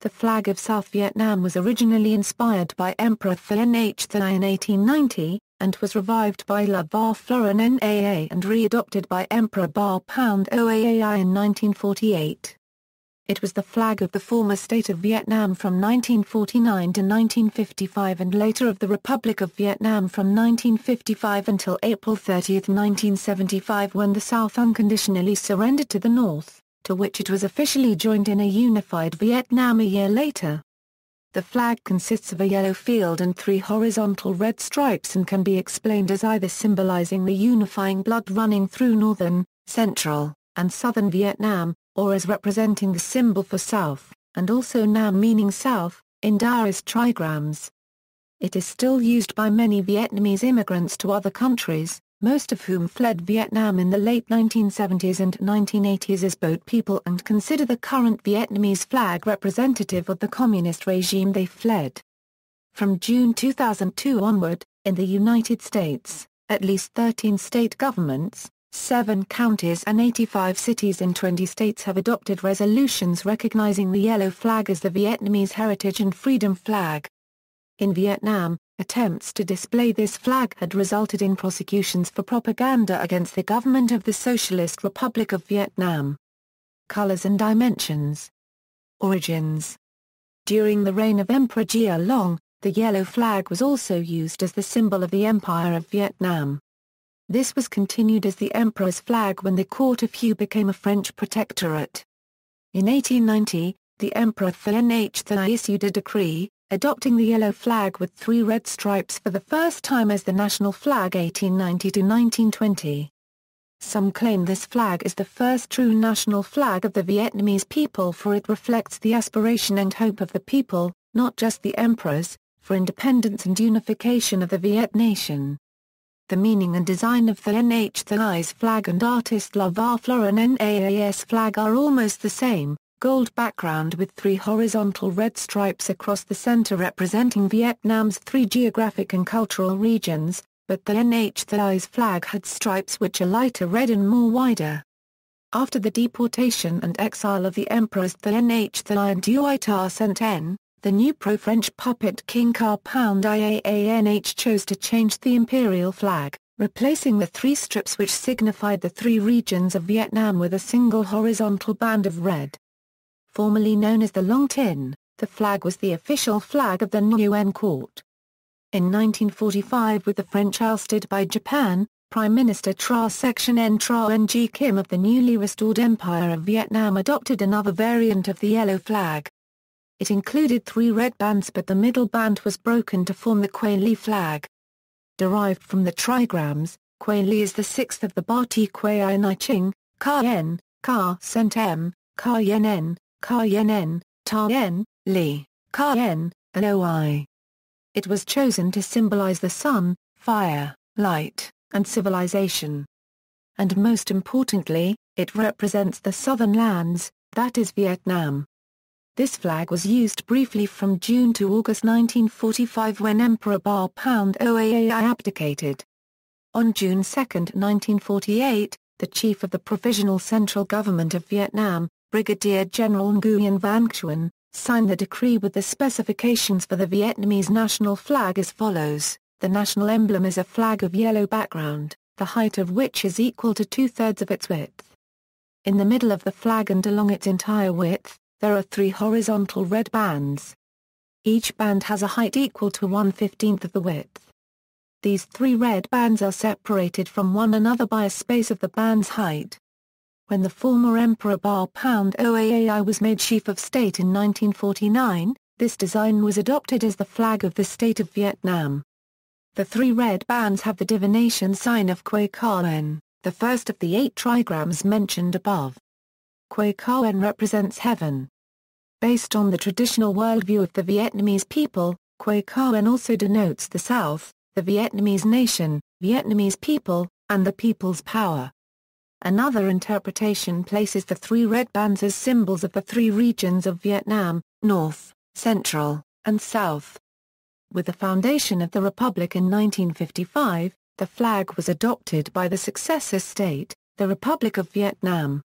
The flag of South Vietnam was originally inspired by Emperor Thành Thái in 1890, and was revived by La Flora Naa and re-adopted by Emperor Bảo Đại in 1948. It was the flag of the former state of Vietnam from 1949 to 1955 and later of the Republic of Vietnam from 1955 until April 30, 1975, when the South unconditionally surrendered to the North, to which it was officially joined in a unified Vietnam a year later. The flag consists of a yellow field and 3 horizontal red stripes and can be explained as either symbolizing the unifying blood running through northern, central, and southern Vietnam, or as representing the symbol for South, and also Nam meaning South, in Daoist trigrams. It is still used by many Vietnamese immigrants to other countries, most of whom fled Vietnam in the late 1970s and 1980s as boat people and consider the current Vietnamese flag representative of the communist regime they fled. From June 2002 onward, in the United States, at least 13 state governments, 7 counties and 85 cities in 20 states have adopted resolutions recognizing the yellow flag as the Vietnamese heritage and freedom flag. In Vietnam, attempts to display this flag had resulted in prosecutions for propaganda against the government of the Socialist Republic of Vietnam. Colors and dimensions. Origins. During the reign of Emperor Gia Long, the yellow flag was also used as the symbol of the Empire of Vietnam. This was continued as the emperor's flag when the Court of Hue became a French protectorate. In 1890, the Emperor Thành Thái issued a decree, adopting the yellow flag with 3 red stripes for the first time as the national flag 1890 to 1920. Some claim this flag is the first true national flag of the Vietnamese people, for it reflects the aspiration and hope of the people, not just the emperors, for independence and unification of the Viet nation. The meaning and design of Thành Thai's flag and artist La Flora Naa's flag are almost the same, gold background with 3 horizontal red stripes across the center representing Vietnam's 3 geographic and cultural regions, but Thành Thai's flag had stripes which are lighter red and more wider. After the deportation and exile of the emperors Thành Thái and Duy Saint, the new pro-French puppet king Ca Iang chose to change the imperial flag, replacing the 3 strips which signified the 3 regions of Vietnam with a single horizontal band of red. Formerly known as the Long Tin, the flag was the official flag of the Nguyen court. In 1945, with the French ousted by Japan, Prime Minister Tra Section Ng Kim of the newly restored Empire of Vietnam adopted another variant of the yellow flag. It included 3 red bands, but the middle band was broken to form the Kweli Flag. Derived from the trigrams, Kweli is the 6th of the Ba Ti Kwai Nai Ching, Ka Yen, Ka Cent M, Ka Yen N, Ka Yen N, Ta Yen, Li, Ka Yen, and Oi. It was chosen to symbolize the sun, fire, light, and civilization. And most importantly, it represents the southern lands, that is Vietnam. This flag was used briefly from June to August 1945 when Emperor Bảo Đại abdicated. On June 2, 1948, the chief of the Provisional Central Government of Vietnam, Brigadier General Nguyen Van Xuyen, signed the decree with the specifications for the Vietnamese national flag as follows. The national emblem is a flag of yellow background, the height of which is equal to 2/3 of its width. In the middle of the flag and along its entire width, there are 3 horizontal red bands. Each band has a height equal to 1/15 of the width. These 3 red bands are separated from one another by a space of the band's height. When the former Emperor Bảo Đại was made Chief of State in 1949, this design was adopted as the flag of the state of Vietnam. The 3 red bands have the divination sign of Quay Cauen, the first of the 8 trigrams mentioned above. Quay Cauen represents heaven. Based on the traditional worldview of the Vietnamese people, Quay Cauen also denotes the South, the Vietnamese nation, Vietnamese people, and the people's power. Another interpretation places the 3 red bands as symbols of the 3 regions of Vietnam, North, Central, and South. With the foundation of the Republic in 1955, the flag was adopted by the successor state, the Republic of Vietnam.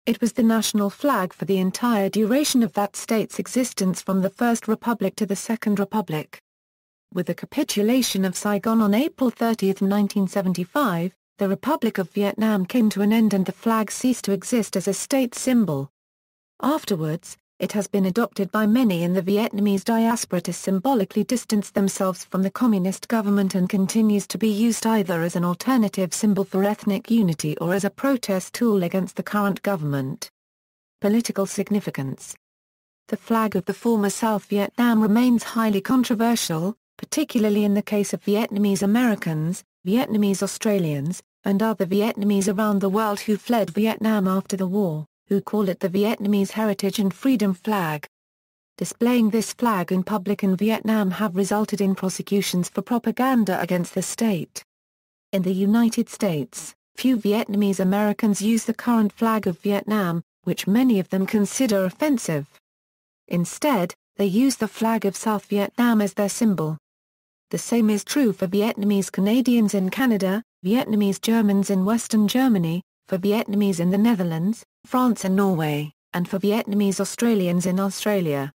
It was the national flag for the entire duration of that state's existence from the First Republic to the Second Republic. With the capitulation of Saigon on April 30, 1975, the Republic of Vietnam came to an end and the flag ceased to exist as a state symbol. Afterwards, it has been adopted by many in the Vietnamese diaspora to symbolically distance themselves from the communist government and continues to be used either as an alternative symbol for ethnic unity or as a protest tool against the current government. Political significance. The flag of the former South Vietnam remains highly controversial, particularly in the case of Vietnamese Americans, Vietnamese Australians, and other Vietnamese around the world who fled Vietnam after the war, who call it the Vietnamese Heritage and Freedom Flag. Displaying this flag in public in Vietnam have resulted in prosecutions for propaganda against the state. In the United States, few Vietnamese Americans use the current flag of Vietnam, which many of them consider offensive. Instead, they use the flag of South Vietnam as their symbol. The same is true for Vietnamese Canadians in Canada, Vietnamese Germans in Western Germany, for Vietnamese in the Netherlands, France and Norway, and for Vietnamese Australians in Australia.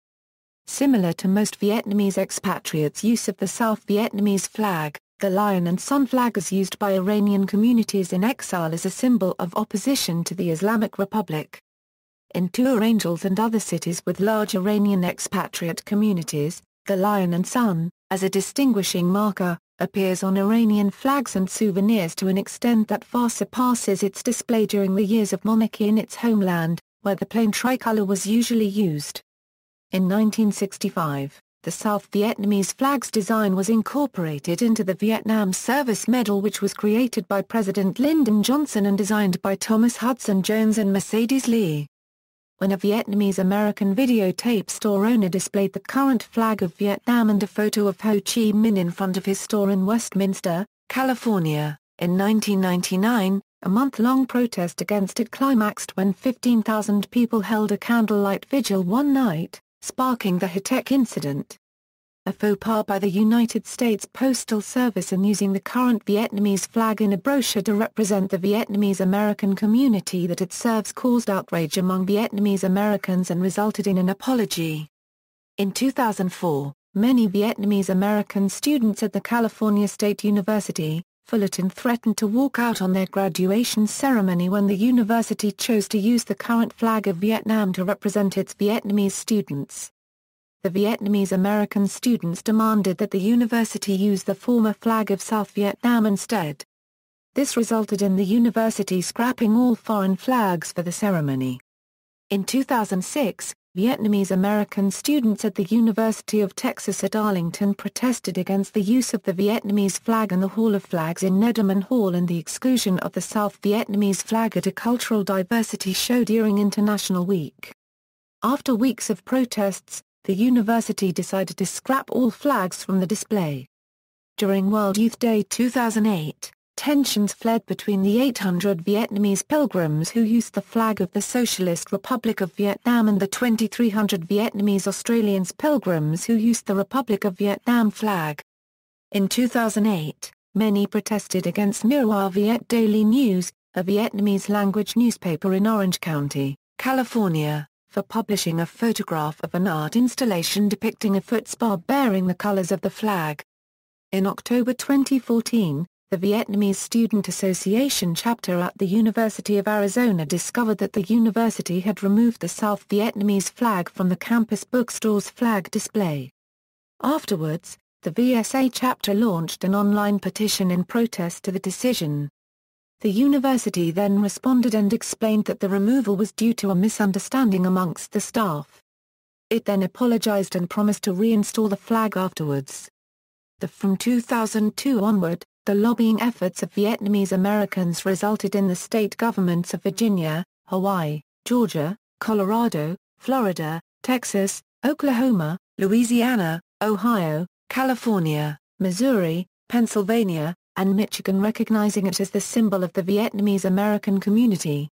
Similar to most Vietnamese expatriates' use of the South Vietnamese flag, the lion and sun flag is used by Iranian communities in exile as a symbol of opposition to the Islamic Republic. In Tour Angels and other cities with large Iranian expatriate communities, the lion and sun, as a distinguishing marker, appears on Iranian flags and souvenirs to an extent that far surpasses its display during the years of monarchy in its homeland, where the plain tricolour was usually used. In 1965, the South Vietnamese flag's design was incorporated into the Vietnam Service Medal, which was created by President Lyndon Johnson and designed by Thomas Hudson Jones and Mercedes Lee. When a Vietnamese American videotape store owner displayed the current flag of Vietnam and a photo of Ho Chi Minh in front of his store in Westminster, California, in 1999, a month-long protest against it climaxed when 15,000 people held a candlelight vigil one night, sparking the Hitech incident. A faux pas by the United States Postal Service in using the current Vietnamese flag in a brochure to represent the Vietnamese American community that it serves caused outrage among Vietnamese Americans and resulted in an apology. In 2004, many Vietnamese American students at the California State University, Fullerton threatened to walk out on their graduation ceremony when the university chose to use the current flag of Vietnam to represent its Vietnamese students. The Vietnamese American students demanded that the university use the former flag of South Vietnam instead. This resulted in the university scrapping all foreign flags for the ceremony. In 2006, Vietnamese American students at the University of Texas at Arlington protested against the use of the Vietnamese flag in the Hall of Flags in Nederman Hall and the exclusion of the South Vietnamese flag at a cultural diversity show during International Week. After weeks of protests, the university decided to scrap all flags from the display. During World Youth Day 2008, tensions fled between the 800 Vietnamese pilgrims who used the flag of the Socialist Republic of Vietnam and the 2,300 Vietnamese Australians pilgrims who used the Republic of Vietnam flag. In 2008, many protested against Miroir Viet Daily News, a Vietnamese-language newspaper in Orange County, California, for publishing a photograph of an art installation depicting a footspar bearing the colors of the flag. In October 2014, the Vietnamese Student Association chapter at the University of Arizona discovered that the university had removed the South Vietnamese flag from the campus bookstore's flag display. Afterwards, the VSA chapter launched an online petition in protest to the decision. The university then responded and explained that the removal was due to a misunderstanding amongst the staff. It then apologized and promised to reinstall the flag afterwards. From 2002 onward, the lobbying efforts of Vietnamese Americans resulted in the state governments of Virginia, Hawaii, Georgia, Colorado, Florida, Texas, Oklahoma, Louisiana, Ohio, California, Missouri, Pennsylvania, and Michigan recognizing it as the symbol of the Vietnamese American community.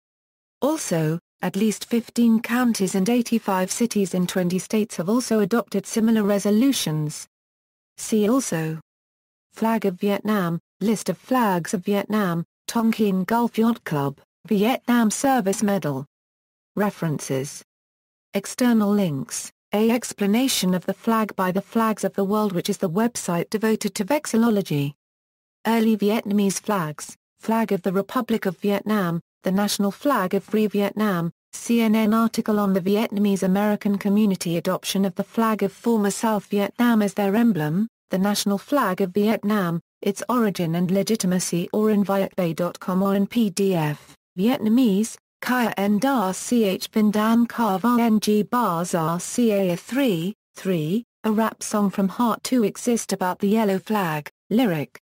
Also, at least 15 counties and 85 cities in 20 states have also adopted similar resolutions. See also: Flag of Vietnam, List of flags of Vietnam, Tonkin Gulf Yacht Club, Vietnam Service Medal. References. External links. A explanation of the flag by the Flags of the World, which is the website devoted to vexillology. Early Vietnamese flags. Flag of the Republic of Vietnam, the national flag of Free Vietnam. CNN article on the Vietnamese American community adoption of the flag of former South Vietnam as their emblem, the national flag of Vietnam, its origin and legitimacy, or in vietbay.com or in PDF. Vietnamese, Kaya N Da Ch Vinh Dan Ka Va Ng Bars RCA 3, a rap song from Heart to Exist about the yellow flag, lyric.